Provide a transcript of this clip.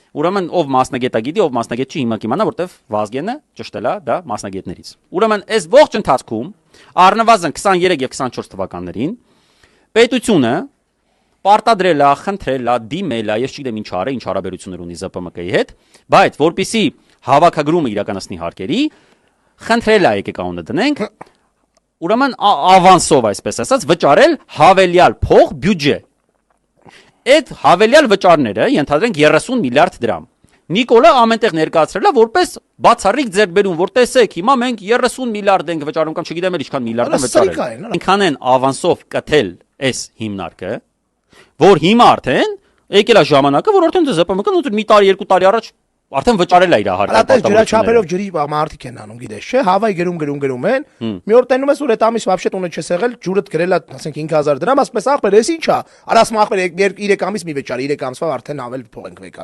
Ուրեմն ով մասնագետա գիտի, ով մասնագետ չի, հիմա կիմանա, որտեվ Վազգենը ճշտել է դա մասնագետներից։ Ուրեմն այս ողջ ընթացքում առնվազն 23 եւ 24 թվականներին պետությունը պարտադրել է, խնդրել է, դիմել է, ես չգիտեմ ինչ արել, ինչ հարաբերություններ ունի ԶՊՄԿ-ի հետ, բայց որpիսի հավաքագրումը իրականացնի հարկերի, խնդրել է եկեք անունը դնենք, ուրեմն ավանսով այսպես ասած վճարել հավելյալ փող բյուջե։ Այդ հավելյալ վճարները ենթադրենք 30 միլիարդ դրամ։ Նիկոլը ամենտեղ ներկայացրել է որպես բացառիկ ձեռքբերում, որ տեսեք, հիմա մենք 30 միլիարդ ենք վճարում կամ չգիտեմ էլ ինչքան միլիարդ են վճարել։ Այնքան են ավանսով կթել այս հիմնարկը, որ հիմա արդեն եկել է ժամանակը, որ արդեն ԶՊՄԿ-ն մի տարի, երկու տարի առաջ արդեն վճարել է իր հարկը։ Այդպես ջրաչափերով ջրի մարդիկ են անում, գիտես, չէ՞, հավայ գրում են։ Մի օր տենում ես, որ այդ ամիս вообще տունը չես եղել, ջուրդ գրել է, ասենք 5000 դրամ, ասես ախպեր, էս ի՞նչ է։ Արա ասում ախպեր 3 ամիս մի վճարի, 3 ամսվա արդեն ավել փող ենք վեկա։